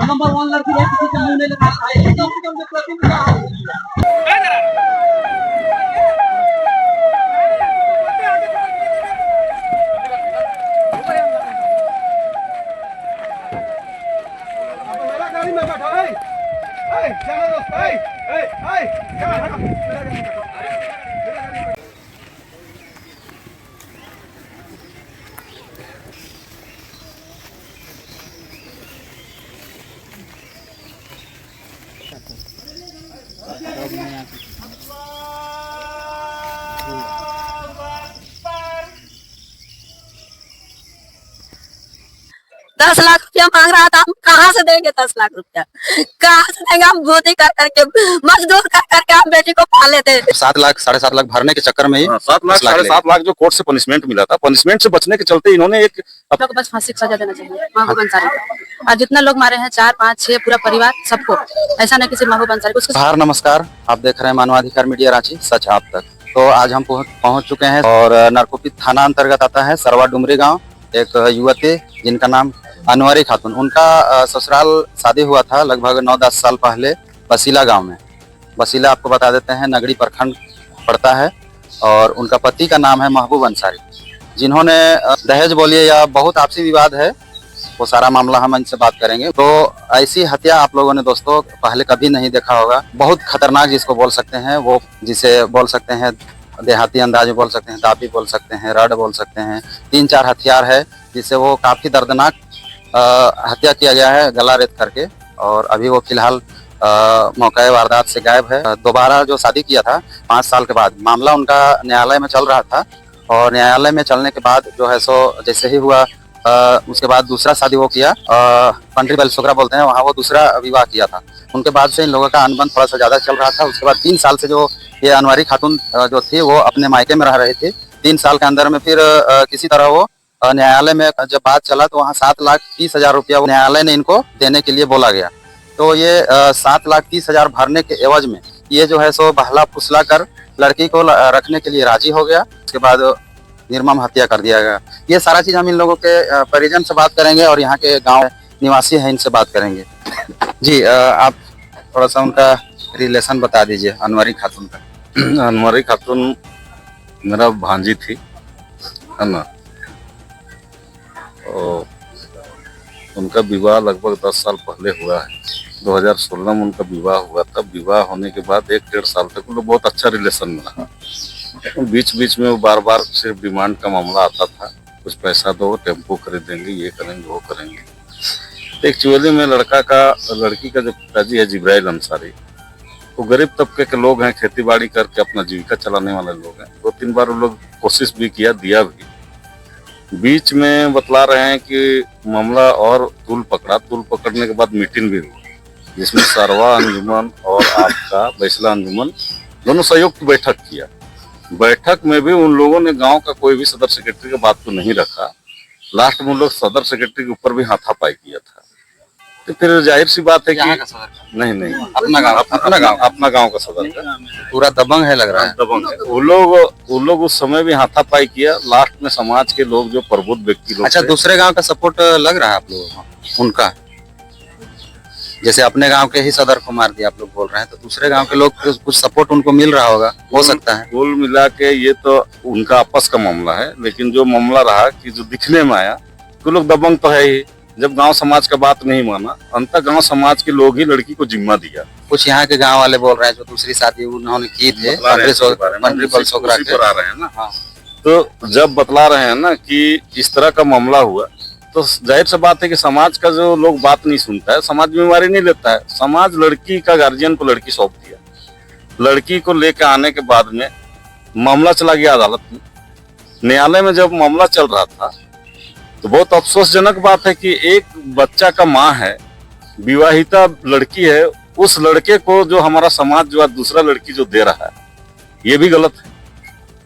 Number 1 लड़की है, किसी का मुंह नहीं लगा है, एकदम गाड़ी में बैठा है। चलो दोस्त, दस लाख रुपया मांग रहा था, हम कहाँ से देंगे 10 लाख रुपया? कहाँ से देंगे? हम भूती कर करके मजदूर कर करके हम बेटी को पाले थे। 7 लाख 7.5 लाख भरने के चक्कर में ही 7 लाख 7.5 लाख जो कोर्ट से पनिशमेंट मिला था, पनिशमेंट से बचने के चलते इन्होंने एक लोग बस फांसी की सजा देना चाहिए महबूब अंसारी को। और जितना लोग मारे हैं 4 5 6 पूरा परिवार सबको, ऐसा नहीं किसी महबूब अंसारी को। हार नमस्कार, आप देख रहे हैं मानवाधिकार मीडिया रांची, सच आप तक। तो आज हम पहुंच चुके हैं और नरकुपी थाना अंतर्गत आता है सरवा डुमरी गाँव। एक युवती जिनका नाम अनवरी खातून, उनका ससुराल शादी हुआ था लगभग 9-10 साल पहले बसीला गांव में। बसीला आपको बता देते हैं नगरी प्रखंड पड़ता है और उनका पति का नाम है महबूब अंसारी, जिन्होंने दहेज बोलिए या बहुत आपसी विवाद है, वो सारा मामला हम इनसे बात करेंगे। तो ऐसी हत्या आप लोगों ने दोस्तों पहले कभी नहीं देखा होगा। बहुत खतरनाक जिसको बोल सकते हैं, वो जिसे बोल सकते हैं देहाती अंदाज में बोल सकते हैं, दाबी बोल सकते हैं, रड बोल सकते हैं। 3-4 हथियार है जिससे वो काफी दर्दनाक हत्या किया गया है, गला रेत करके। और अभी वो फिलहाल मौके वारदात से गायब है। दोबारा जो शादी किया था 5 साल के बाद, मामला उनका न्यायालय में चल रहा था और न्यायालय में चलने के बाद जो है सो जैसे ही हुआ उसके बाद दूसरा शादी वो किया, पंडरी बलसोगरा बोलते हैं, वहाँ वो दूसरा विवाह किया था। उनके बाद से इन लोगों का अनबन थोड़ा सा ज्यादा चल रहा था। उसके बाद 3 साल से जो ये अनवरी खातून जो थी वो अपने मायके में रह रही थी। 3 साल के अंदर में फिर किसी तरह वो न्यायालय में जब बात चला तो वहाँ 7,30,000 रुपया न्यायालय ने इनको देने के लिए बोला गया। तो ये 7,30,000 भरने के एवज में ये जो है सो बहला फुसला कर लड़की को रखने के लिए राजी हो गया। उसके बाद निर्मम हत्या कर दिया गया। ये सारा चीज हम इन लोगों के परिजन से बात करेंगे और यहाँ के गांव निवासी हैं, इनसे बात करेंगे। जी आप थोड़ा सा उनका रिलेशन बता दीजिए अनवरी खातून का। अनवरी खातून मेरा भांजी थी, है ना। और उनका विवाह लगभग 10 साल पहले हुआ है। 2016 में उनका विवाह हुआ था। विवाह होने के बाद 1-1.5 साल तक उनको बहुत अच्छा रिलेशन में रहा। बीच बीच में वो बार बार सिर्फ डिमांड का मामला आता था, कुछ पैसा दो, टेम्पो खरीदेंगे, ये करेंगे, वो करेंगे। तो एक्चुअली में लड़की का जो पिताजी है जिब्राइल अंसारी, वो गरीब तबके के लोग हैं, खेती बाड़ी करके अपना जीविका चलाने वाले लोग हैं। 2-3 बार वो लोग कोशिश भी किया, दिया भी। बीच में बतला रहे हैं कि मामला और तूल पकड़ा। तूल पकड़ने के बाद मीटिंग भी हुई, जिसमें सरवा अंजुमन और आपका बैसला अंजुमन दोनों संयुक्त बैठक किया। बैठक में भी उन लोगों ने गांव का कोई भी सदर सेक्रेटरी का बात को नहीं रखा। लास्ट में उन लोग सदर सेक्रेटरी के ऊपर भी हाथापाई किया था। तो फिर जाहिर सी बात है कि नहीं अपना गांव का सदर का पूरा दबंग है लग रहा है। दबंग है। वो लोग उस समय भी हाथापाई किया। लास्ट में समाज के लोग जो प्रबुद्ध व्यक्ति लोग। अच्छा, दूसरे गांव का सपोर्ट लग रहा है आप लोगों को उनका? जैसे अपने गांव के ही सदर को मार दिया आप लोग बोल रहे हैं, तो दूसरे गांव के लोग कुछ सपोर्ट उनको मिल रहा होगा, हो सकता है। कुल मिला के ये तो उनका आपस का मामला है, लेकिन जो मामला रहा कि जो दिखने में आया तो लोग दबंग तो है ही। जब गांव समाज का बात नहीं माना, अंत गांव समाज के लोग ही लड़की को जिम्मा दिया। कुछ यहाँ के गांव वाले बोल रहे हैं जो दूसरी शादी उन्होंने की थे पंडरी बलसोगरा के, आ रहे हैं ना। हाँ। तो जब बतला रहे हैं ना कि इस तरह का मामला हुआ, तो जाहिर सी बात है कि समाज का जो लोग बात नहीं सुनता है, समाज जिम्मेवारी नहीं लेता है। समाज लड़की का गार्जियन को लड़की सौंप दिया। लड़की को लेकर आने के बाद में मामला चला गया अदालत में। न्यायालय में जब मामला चल रहा था तो बहुत अफसोसजनक बात है कि एक बच्चा का माँ है, विवाहिता लड़की है, उस लड़के को जो हमारा समाज जो दूसरा लड़की जो दे रहा है, ये भी गलत है।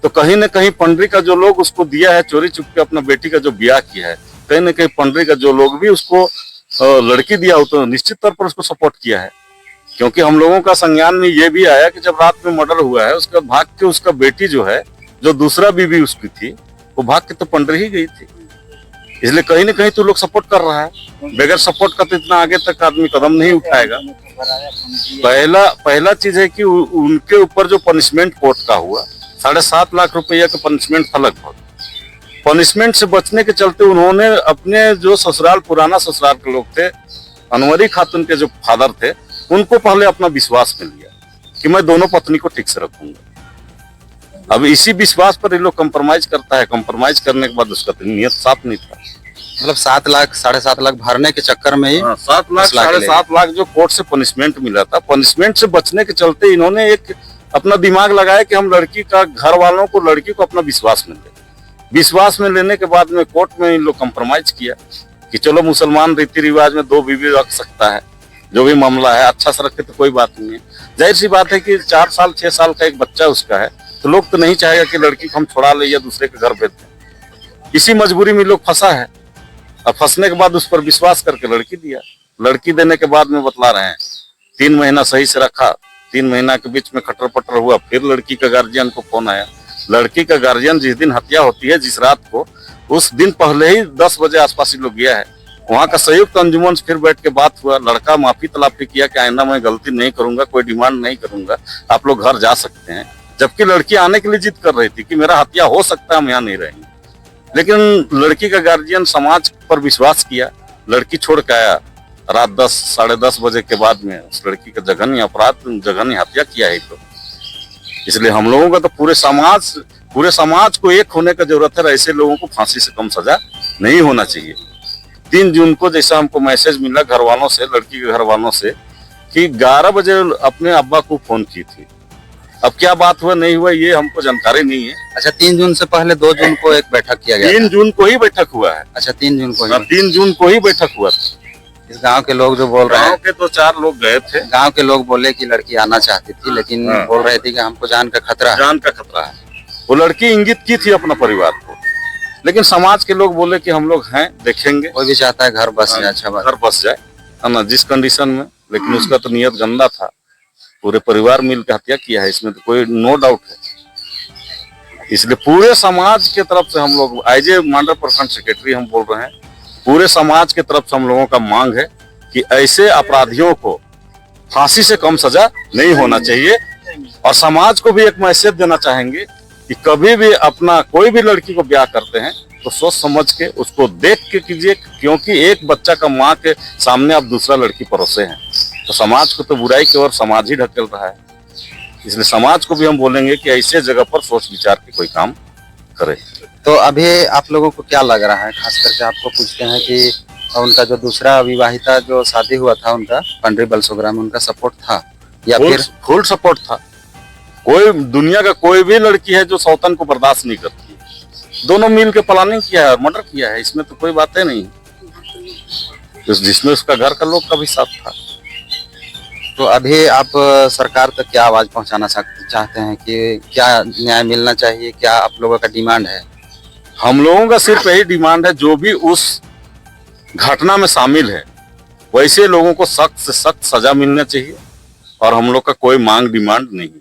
तो कहीं न कहीं पंडरी का जो लोग उसको दिया है, चोरी चुप के अपना बेटी का जो ब्याह किया है, कहीं न कहीं पंडरी का जो लोग भी उसको लड़की दिया हो तो निश्चित तौर पर उसको सपोर्ट किया है। क्योंकि हम लोगों का संज्ञान में ये भी आया कि जब रात में मर्डर हुआ है, उसका भाग के उसका बेटी जो है, जो दूसरा बीवी उसकी थी, वो भाग के तो पंडरी ही गई थी। इसलिए कहीं ना कहीं तो लोग सपोर्ट कर रहा है। बगैर सपोर्ट का तो इतना आगे तक आदमी कदम नहीं उठाएगा। पहला चीज है कि उनके ऊपर जो पनिशमेंट कोर्ट का हुआ 7.5 लाख रुपया का पनिशमेंट था लगभग। पनिशमेंट से बचने के चलते उन्होंने अपने जो ससुराल, पुराना ससुराल के लोग थे, अनवरी खातून के जो फादर थे, उनको पहले अपना विश्वास में लिया कि मैं दोनों पत्नी को ठीक से रखूंगा। अब इसी विश्वास पर ये लोग कंप्रोमाइज करता है। कंप्रोमाइज करने के बाद उसका तो नियत साफ नहीं था। मतलब 7 लाख 7.5 लाख भरने के चक्कर में ही 7 लाख 7.5 लाख जो कोर्ट से पनिशमेंट मिला था, पनिशमेंट से बचने के चलते इन्होंने एक अपना दिमाग लगाया कि हम लड़की का, घर वालों को, लड़की को अपना विश्वास में ले। विश्वास में लेने के बाद में कोर्ट में इन लोग कंप्रोमाइज किया कि चलो मुसलमान रीति रिवाज में 2 बीवी रख सकता है, जो भी मामला है अच्छा से रखे तो कोई बात नहीं है। जाहिर सी बात है कि 4 साल 6 साल का एक बच्चा उसका है, तो लोग तो नहीं चाहेगा कि लड़की को हम छोड़ा ले या दूसरे के घर भेज दें। इसी मजबूरी में लोग फंसा है। अब फंसने के बाद उस पर विश्वास करके लड़की दिया। लड़की देने के बाद में बतला रहे हैं 3 महीना सही से रखा, 3 महीना के बीच में खटर पटर हुआ, फिर लड़की का गार्जियन को फोन आया। लड़की का गार्जियन जिस दिन हत्या होती है, जिस रात को, उस दिन पहले ही 10 बजे आसपास लोग गया है। वहाँ का संयुक्त अंजुमन से फिर बैठ के बात हुआ। लड़का माफी तलाफी किया कि आइंदा मैं गलती नहीं करूंगा, कोई डिमांड नहीं करूंगा, आप लोग घर जा सकते हैं। जबकि लड़की आने के लिए जिद कर रही थी कि मेरा हत्या हो सकता है, हम यहाँ नहीं रहेंगे। लेकिन लड़की का गार्जियन समाज पर विश्वास किया, लड़की छोड़ के आया। रात 10 साढ़े 10 बजे के बाद में उस लड़की का जघन्य अपराध, जघन्य हत्या किया है। तो इसलिए हम लोगों का तो पूरे समाज को एक होने का जरूरत है। ऐसे लोगों को फांसी से कम सजा नहीं होना चाहिए। 3 जून को जैसा हमको मैसेज मिला घर वालों से, लड़की के घर वालों से, कि 11 बजे अपने अब्बा को फोन की थी। अब क्या बात हुआ नहीं हुआ ये हमको जानकारी नहीं है। अच्छा, 3 जून से पहले 2 जून को एक बैठक किया गया 3 जून को ही बैठक हुआ है। अच्छा, 3 जून को 3 जून को ही बैठक हुआ था। इस गांव के लोग जो बोल रहे हैं, गांव के तो 4 लोग गए थे। गांव के लोग बोले कि लड़की आना चाहती थी, लेकिन बोल रहे थे कि हमको जान का खतरा है। जान का खतरा है। वो लड़की इंगित की थी अपना परिवार को, लेकिन समाज के लोग बोले कि हम लोग हैं, देखेंगे। कोई भी चाहता है घर बस जाए, अच्छा बात, घर बस जाए, है ना, जिस कंडीशन में। लेकिन उसका तो नियत गंदा था। पूरे परिवार मिल के हत्या किया है, इसमें तो कोई नो डाउट है। इसलिए पूरे समाज के तरफ से हम लोग, एज ए मांडर प्रखंड सेक्रेटरी हम बोल रहे हैं, पूरे समाज के तरफ से हम लोगों का मांग है कि ऐसे अपराधियों को फांसी से कम सजा नहीं होना चाहिए। और समाज को भी एक मैसेज देना चाहेंगे कि कभी भी अपना कोई भी लड़की को ब्याह करते हैं तो सोच समझ के उसको देख के कीजिए, क्योंकि एक बच्चा का माँ के सामने आप दूसरा लड़की परोसे हैं तो समाज को तो बुराई की ओर समाज ही ढकेल रहा है। इसलिए समाज को भी हम बोलेंगे कि ऐसे जगह पर सोच विचार के कोई काम करे। तो अभी आप लोगों को क्या लग रहा है, खास करके आपको पूछते हैं कि उनका जो दूसरा विवाहिता जो शादी हुआ था उनका पंडरी बलसोग्राम, उनका सपोर्ट था या फिर फुल सपोर्ट था? कोई दुनिया का कोई भी लड़की है जो सौतन को बर्दाश्त नहीं करती है। दोनों मिल के प्लानिंग किया है, मर्डर किया है, इसमें तो कोई बातें नहीं। जिसमें उसका घर का लोग का भी साथ था। तो अभी आप सरकार तक क्या आवाज पहुंचाना चाहते हैं कि क्या न्याय मिलना चाहिए, क्या आप लोगों का डिमांड है? हम लोगों का सिर्फ यही डिमांड है, जो भी उस घटना में शामिल है वैसे लोगों को सख्त से सख्त सजा मिलना चाहिए। और हम लोग का कोई मांग डिमांड नहीं है।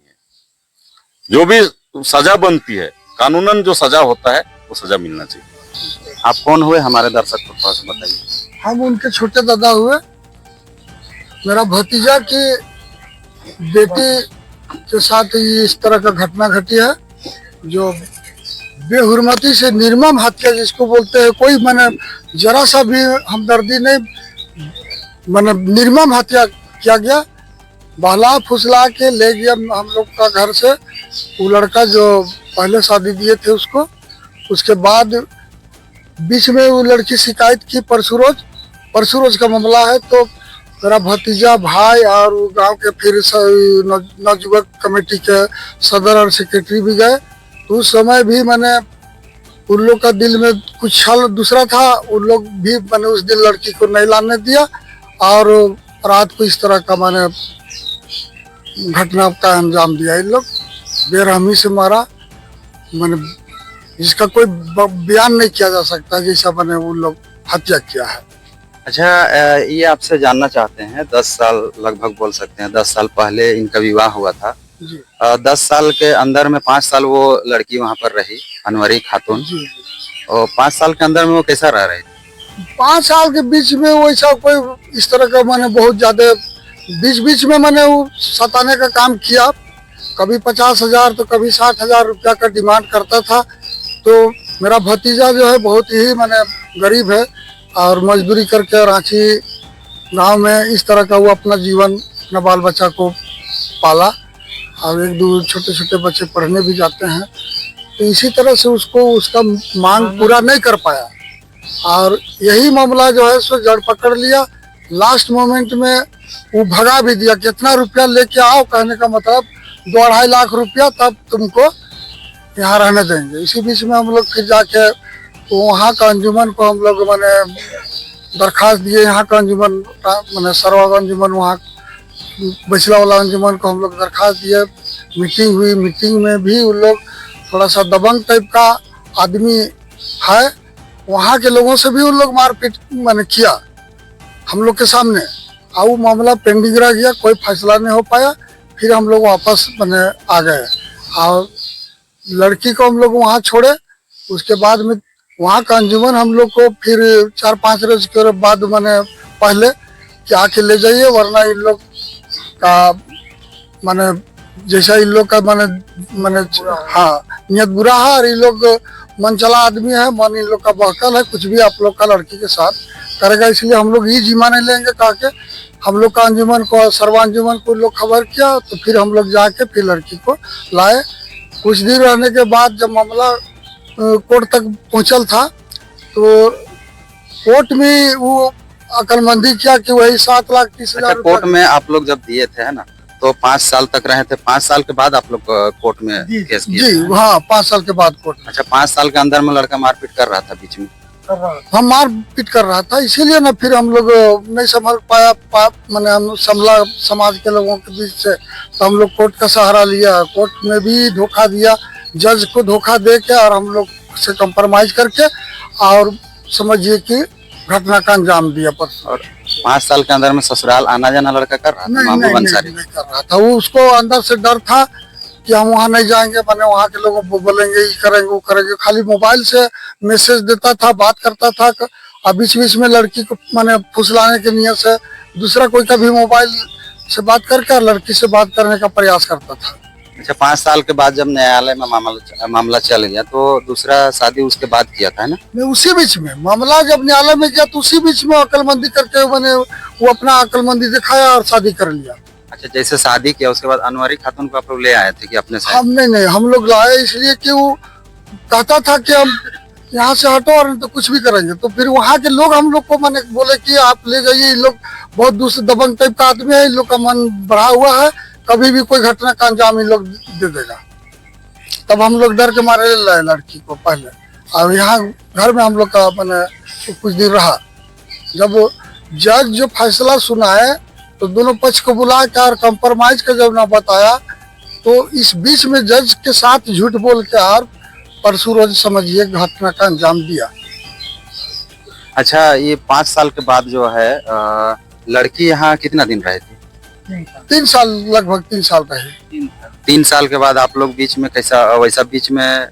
जो भी सजा बनती है, कानूनन जो सजा होता है वो सजा मिलना चाहिए। आप कौन हुए, हमारे दर्शक को थोड़ा सा बताइए। हम उनके छोटे दादा हुए। मेरा भतीजा की बेटी के साथ ही इस तरह का घटना घटी है, जो बेहुरमती से निर्मम हत्या जिसको बोलते हैं। कोई मैंने जरा सा भी हमदर्दी नहीं, मैंने निर्मम हत्या किया गया। बहला फुसला के ले गया हम लोग का घर से वो लड़का जो पहले शादी दिए थे उसको। उसके बाद बीच में वो लड़की शिकायत की परसों रोज का मामला है। तो मेरा भतीजा, भाई और गांव के फिर नवयुवक कमेटी के सदर और सेक्रेटरी भी गए। तो उस समय भी मैंने उन लोग का दिल में कुछ छल दूसरा था। उन लोग भी मैंने उस दिन लड़की को नहीं लाने दिया और रात को इस तरह का मैंने घटना का अंजाम दिया। इन लोग बेरहमी से मारा, मैंने जिसका कोई बयान नहीं किया जा सकता जैसा मैंने उन लोग हत्या किया है। अच्छा, ये आपसे जानना चाहते हैं, 10 साल लगभग बोल सकते हैं, 10 साल पहले इनका विवाह हुआ था जी। 10 साल के अंदर में 5 साल वो लड़की वहाँ पर रही, अनवरी खातून। जी। और 5 साल के अंदर में वो कैसा रह रही थी? 5 साल के बीच में वैसा कोई इस तरह का मैंने बहुत ज्यादा बीच बीच में मैंने वो सताने का काम किया। कभी 50,000 तो कभी 60,000 रुपया का डिमांड करता था। तो मेरा भतीजा जो है बहुत ही मैंने गरीब है और मजदूरी करके रांची गांव में इस तरह का वो अपना जीवन अपना बाल बच्चा को पाला और 1-2 छोटे छोटे बच्चे पढ़ने भी जाते हैं। तो इसी तरह से उसको उसका मांग पूरा नहीं कर पाया और यही मामला जो है सो जड़ पकड़ लिया। लास्ट मोमेंट में वो भगा भी दिया, कितना रुपया लेके आओ, कहने का मतलब 2-2.5 लाख रुपया तब तुमको यहाँ रहने देंगे। इसी बीच में हम लोग फिर जाके वहाँ का अंजुमन को हम लोग मैंने दरखास्त दिए। यहाँ का अंजुमन मैंने सरवा अंजुमन वहाँ बचला वाला अंजुमन को हम लोग दरखास्त दिए। मीटिंग हुई, मीटिंग में भी उन लोग थोड़ा सा दबंग टाइप का आदमी है, वहाँ के लोगों से भी उन लोग मारपीट मैंने किया हम लोग के सामने और वो मामला पेंडिंग रह गया, कोई फैसला नहीं हो पाया। फिर हम लोग वापस मैंने आ गए और लड़की को हम लोग वहाँ छोड़े। उसके बाद में वहाँ का अंजुमन हम लोग को फिर 4-5 रोज के बाद मैंने पहले कि आके ले जाइए, वरना इन लोग का मैंने जैसा इन लोग का मैंने हाँ नियत बुरा है और इन लोग मन चला आदमी है, मन इन लोग का बहकल है, कुछ भी आप लोग का लड़की के साथ करेगा, इसलिए हम लोग ये जिम्मा नहीं लेंगे कहा के हम लोग का अंजुमन को सर्वा अंजुमन को लोग खबर किया। तो फिर हम लोग जाके फिर लड़की को लाए। कुछ दिन रहने के बाद जब मामला कोर्ट तक पहुंचल था तो कोर्ट में वो अकलमंदी किया कि वही 7,30,000 कोर्ट में आप लोग जब दिए थे है ना, तो 5 साल तक रहे थे। 5 साल के बाद आप लोग कोर्ट में केस किया? जी हाँ, 5 साल के बाद कोर्ट। अच्छा, 5 साल के अंदर में लड़का मारपीट कर रहा था बीच में? हम मारपीट कर रहा था, इसीलिए ना फिर हम लोग नहीं संभल पाया मैंने हम समला समाज के लोगों के बीच से, तो हम लोग कोर्ट का सहारा लिया। कोर्ट में भी धोखा दिया, जज को धोखा दे के और हम लोग से कंप्रोमाइज करके और समझिए कि घटना का अंजाम दिया। पर और 5 साल के अंदर में ससुराल आना जाना लड़का कर रहा था? नहीं कर रहा था। वो उसको अंदर से डर था कि हम वहाँ नहीं जाएंगे, मैंने वहाँ के लोगों को बोलेंगे ये करेंगे वो करेंगे। खाली मोबाइल से मैसेज देता था, बात करता था और बीच बीच में लड़की को मैंने फुसलाने की नियत से दूसरा कोई कभी मोबाइल से बात करके लड़की से बात करने का प्रयास करता था। अच्छा, 5 साल के बाद जब न्यायालय में मामला चल गया तो दूसरा शादी उसके बाद किया था ना? मैं उसी बीच में मामला जब न्यायालय में गया तो उसी बीच में अकलमंदी करके मैंने वो अपना अकलमंदी दिखाया और शादी कर लिया। अच्छा, जैसे शादी किया उसके बाद अनवरी खातून को आप लोग ले आए थे कि अपने साथ? हम नहीं, हम लोग लाए इसलिए कि वो कहता था कि हम यहाँ से हटो और तो कुछ भी करेंगे। तो फिर वहाँ के लोग हम लोग को मैंने बोले कि आप ले जाइए, इन लोग बहुत दूसरे दबंग टाइप का आदमी है, इन लोग का मन बढ़ा हुआ है, कभी भी कोई घटना का अंजाम इन लोग दे देगा। तब हम लोग डर के मारे ले लाए लड़की को पहले और यहाँ घर में हम लोग का मैंने कुछ दिन रहा। जब जज जो फैसला सुनाए तो दोनों पक्ष को बुला के और कंप्रोमाइज का जब ना बताया तो इस बीच में जज के साथ झूठ बोल के और परसों रोज समझिए घटना का अंजाम दिया। अच्छा, ये 5 साल के बाद जो है लड़की यहाँ कितना दिन रहे थी? 3 साल, लगभग 3 साल रहे। 3 साल के बाद आप लोग बीच में कैसा वैसा बीच में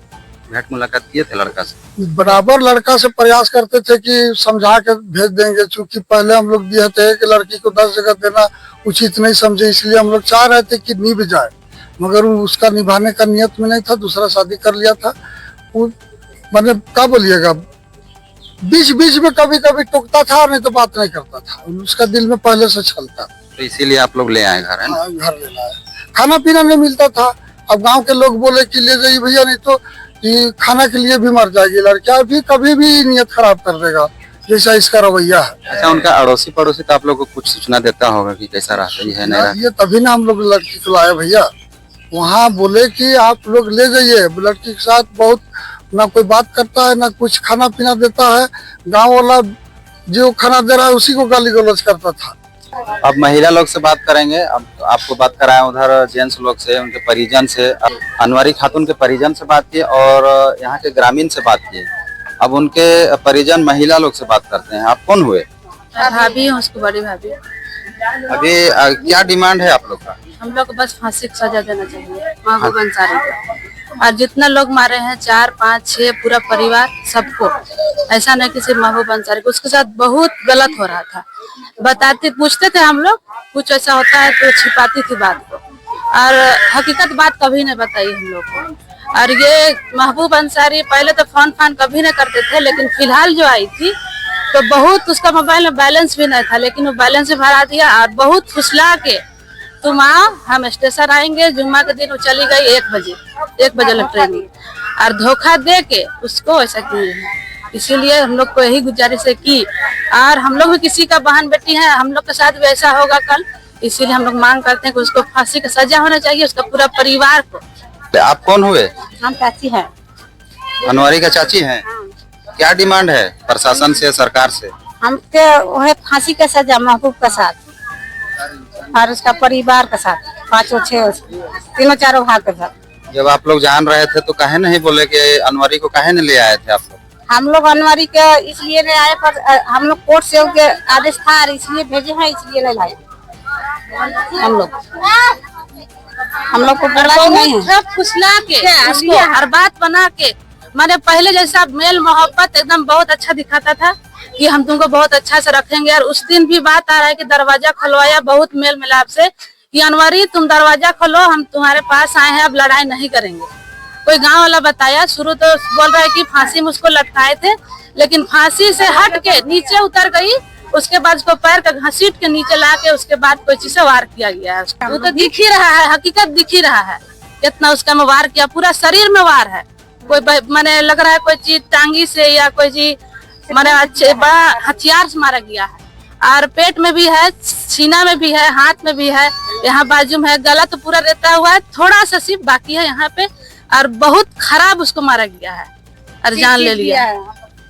भेंट मुलाकात किए थे लड़का से? बराबर लड़का से प्रयास करते थे कि समझा के भेज देंगे, चूंकि पहले हम लोग दिए थे कि लड़की को 10 जगह देना उचित नहीं समझे, इसलिए हम लोग चाह रहे थे कि निभ जाए, मगर उसका निभाने का नियत में नहीं था, दूसरा शादी कर लिया था। वो मैंने क्या बोलिएगा, बीच बीच में कभी कभी टोकता था नहीं तो बात नहीं करता था, उसका दिल में पहले से छलता। तो इसीलिए आप लोग ले आए घर, है ना? घर ले लाए, खाना पीना नहीं मिलता था। अब गांव के लोग बोले कि ले जाइए भैया, नहीं तो ये खाना के लिए भी मर जाएगी लड़कियां, भी कभी भी नियत खराब कर देगा, जैसा इसका रवैया है। अच्छा, उनका अड़ोसी पड़ोसी तो आप लोग को कुछ सूचना देता होगा कि कैसा रहता है नहीं रहता? ये तभी ना हम लोग लड़की को लाए भैया, वहाँ बोले कि आप लोग ले जाइए। लड़की के साथ बहुत ना कोई बात करता है, ना कुछ खाना पीना देता है, गाँव वाला जो खाना दे रहा है उसी को गाली गलौज करता था। अब महिला लोग से बात करेंगे। अब आपको बात कराएं उधर जेंट्स लोग से, उनके परिजन से। अब अनवरी खातून के परिजन से बात किए और यहाँ के ग्रामीण से बात किए। अब उनके परिजन महिला लोग से बात करते हैं। आप कौन हुए? भाभी हूँ, उसको बड़ी भाभी। अभी क्या डिमांड है आप लोग का? हम लोग को बस फांसी की सजा देना चाहिए महबूब अंसारी को। और जितना लोग मारे हैं 4, 5, 6 पूरा परिवार सबको, ऐसा नहीं कि सिर्फ महबूब अंसारी को, उसके साथ बहुत गलत हो रहा था। बताते पूछते थे हम लोग, कुछ ऐसा होता है तो छिपाती थी बात को, और हकीकत बात कभी नहीं बताई हम लोग को। और ये महबूब अंसारी पहले तो फोन कभी नहीं करते थे, लेकिन फिलहाल जो आई थी तो बहुत, उसका मोबाइल में बैलेंस भी नहीं था, लेकिन वो बैलेंस भी भरा दिया और बहुत फुसला के तुम आओ, हम स्टेशन आएंगे। जुम्मा के दिन वो चली गई 1 बजे ट्रेनिंग, और धोखा दे के उसको ऐसा किए हैं। इसीलिए हम लोग को यही गुजारिश है कि, और हम लोग भी किसी का बहन बेटी है, हम लोग के साथ भी ऐसा होगा कल, इसीलिए हम लोग मांग करते हैं कि उसको फांसी का सजा होना चाहिए, उसका पूरा परिवार को। आप कौन हुए? हम चाची हैं। अनवारी का चाची हैं। क्या डिमांड है प्रशासन से, सरकार से? हमके वह फांसी का सजा महबूब के साथ और उसका परिवार के साथ, 5 6 3 4 भाग के साथ। जब आप लोग जान रहे थे तो काहे नहीं बोले कि अनवारी को काहे नहीं ले आए थे आप लोग? हम लोग अनवारी के इसलिए नहीं आए, पर हम लोग कोर्ट से उनके आदेश था और इसलिए भेजे हैं, इसलिए नहीं लाए। हम लोग को बर्बाद नहीं है, फुसला के उसको हर बात बना के, मैंने पहले जैसा मेल मोहब्बत एकदम बहुत अच्छा दिखाता था कि हम तुमको बहुत अच्छा से रखेंगे। और उस दिन भी बात आ रहा है कि दरवाजा खुलवाया बहुत मेल मिलाप से कि अनवारी तुम दरवाजा खोलो, हम तुम्हारे पास आए हैं, अब लड़ाई नहीं करेंगे। कोई गांव वाला बताया, शुरू तो बोल रहा है कि फांसी में उसको लटकाए थे, लेकिन फांसी से हट के नीचे उतर गई, उसके बाद उसको पैर का घसीट के नीचे ला के उसके बाद कोई चीज से वार किया गया है। वो तो दिख ही रहा है, हकीकत दिख ही रहा है कितना उसका में वार किया, पूरा शरीर में वार है। कोई मैंने लग रहा है कोई चीज टांगी से या कोई चीज मैंने अच्छे बड़ा हथियार से मारा गया है, और पेट में भी है, सीना में भी है, हाथ में भी है, यहाँ बाजू में है, गला तो पूरा रहता हुआ है, थोड़ा सा सिर्फ बाकी है यहाँ पे, और बहुत खराब उसको मारा गया है और जान ले लिया है।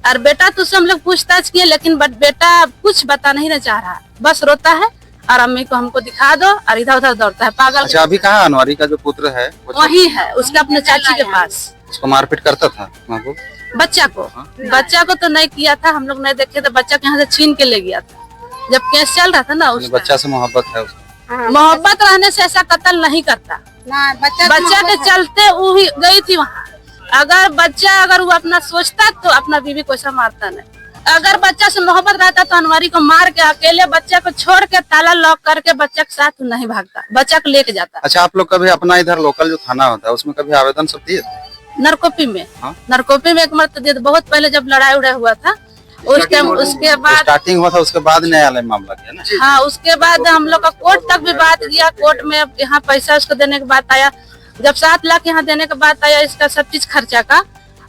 और बेटा तो हम लोग पूछताछ किए, लेकिन बेटा कुछ बता नहीं चाह रहा, बस रोता है और अम्मी को हमको दिखा दो और इधर उधर दौड़ता है पागल। अच्छा, अभी कहाँ अनवारी का जो पुत्र है वही है, उसका अपने चाची के पास। उसको मारपीट करता था महबूब? बच्चा को तो नहीं किया था, हम लोग नहीं देखे थे, बच्चा को यहाँ से छीन के ले गया था जब केस चल रहा था ना। उस बच्चा से मोहब्बत है उसको? मोहब्बत रहने से ऐसा कत्ल नहीं करता, बच्चा के चलते वो ही गई थी वहाँ। अगर वो अपना सोचता तो अपना बीवी को ऐसा मारता नहीं। अगर बच्चा से मोहब्बत रहता तो अनवारी को मार के अकेले बच्चा को छोड़ के ताला लॉक करके बच्चा के साथ नहीं भागता, बच्चा को लेके जाता। अच्छा, आप लोग कभी अपना इधर लोकल जो थाना होता है उसमें कभी आवेदन सब दिए? नरकोपी में नरकोपी में एक मरतबा दिए, बहुत पहले जब लड़ाई उड़ाई हुआ था उस टाइम, उसके बाद स्टार्टिंग हुआ था, उसके बाद न्यायालय मामला किया ना? हाँ, उसके बाद हम लोग का कोर्ट तक भी बात गया, कोर्ट में यहाँ पैसा उसको देने के बाद आया, जब 7 लाख यहाँ देने के बाद आया इसका सब चीज खर्चा का,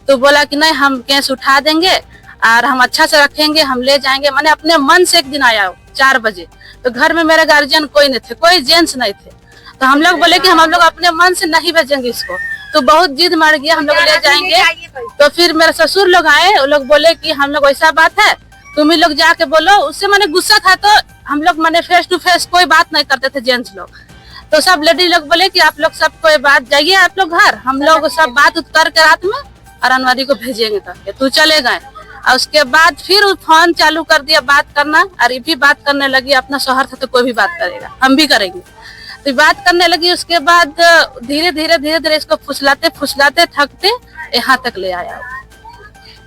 तो बोला कि नहीं हम केस उठा देंगे और हम अच्छा से रखेंगे, हम ले जाएंगे। मैंने अपने मन से एक दिन आया 4 बजे, तो घर में मेरे गार्जियन कोई नहीं थे, कोई जेंट्स नहीं थे, तो हम लोग बोले कि हम लोग अपने मन से नहीं भेजेंगे इसको, तो बहुत जिद मर गया, हम लोग ले जाएंगे। तो फिर मेरे ससुर लोग आए, वो लोग बोले कि हम लोग ऐसा बात है, तुम ही लोग जाके बोलो। उससे मैंने गुस्सा था, तो हम लोग मैंने फेस टू फेस कोई बात नहीं करते थे जेंट्स लोग, तो सब लेडी लोग बोले कि आप लोग सब कोई बात जाइए आप लोग घर, हम लोग सब बात कर के रात में और अनवारी को भेजेंगे करके, तो चले गए। और उसके बाद फिर फोन चालू कर दिया बात करना, और ये भी बात करने लगी, अपना शौहर था तो कोई भी बात करेगा, हम भी करेंगे, तो बात करने लगी। उसके बाद धीरे धीरे इसको फुसलाते थकते यहाँ तक ले आया।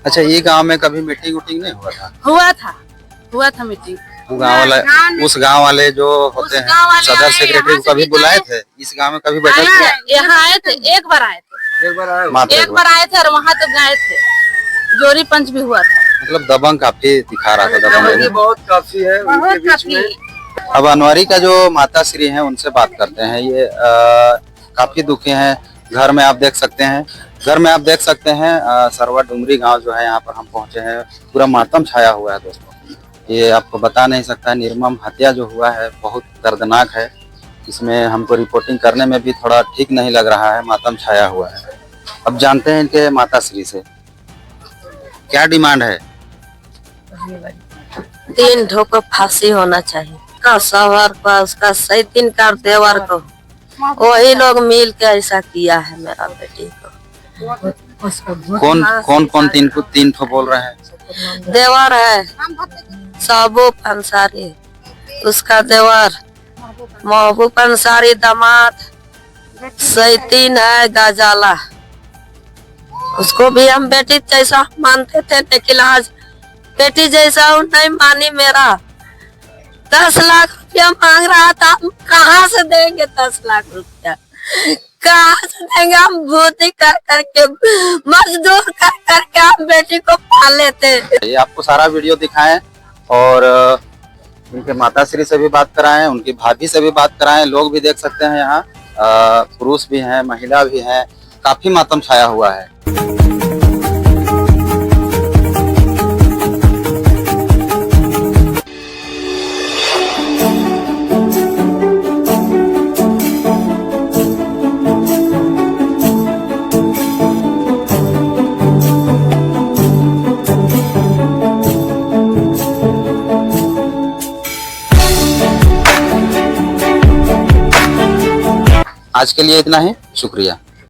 अच्छा, ये गांव में कभी मीटिंग उटिंग नहीं हुआ था? हुआ था मीटिंग। उस गांव वाले जो होते हैं सदर सेक्रेटरी को कभी बुलाए थे? इस गांव में कभी बैठे थे? यहाँ आए थे, एक बार आए थे और वहाँ तो गए थे, जोरी पंच भी हुआ था। मतलब दबंग काफी दिखा रहा था, दबंग बहुत काफी है उनके बीच में। अब अनवारी का जो माता श्री हैं उनसे बात करते हैं। ये काफी दुखी हैं। घर में आप देख सकते हैं सरवा डुमरी गांव जो है, यहाँ पर हम पहुंचे हैं, पूरा मातम छाया हुआ है दोस्तों। ये आपको बता नहीं सकता, निर्मम हत्या जो हुआ है बहुत दर्दनाक है। इसमें हमको रिपोर्टिंग करने में भी थोड़ा ठीक नहीं लग रहा है, मातम छाया हुआ है। अब जानते हैं इनके माता श्री से क्या डिमांड है। 3 ठोको फांसी होना चाहिए, उसका शौहर का, उसका 3 का देवर को, वही लोग मिल के ऐसा किया है मेरा बेटी को। कौन 3 ठो बोल रहे हैं? देवर है महबूब अंसारी, उसका देवर महबूब अंसारी, दामाद 3 है गजाला, उसको भी हम बेटी जैसा मानते थे, लेकिन आज बेटी जैसा वो नहीं मानी। मेरा 10 लाख रुपया मांग रहा था, हम कहाँ से देंगे 10 लाख रुपया? कहाँ से देंगे? हम भूती कर करके, मजदूर कर करके हम बेटी को पाले थे। ये आपको सारा वीडियो दिखाएं और उनके माताश्री से भी बात कराएं, उनकी भाभी से भी बात कराएं। लोग भी देख सकते हैं यहाँ, पुरुष भी हैं, महिला भी हैं, काफी मातम छाया हुआ है। आज के लिए इतना ही, शुक्रिया।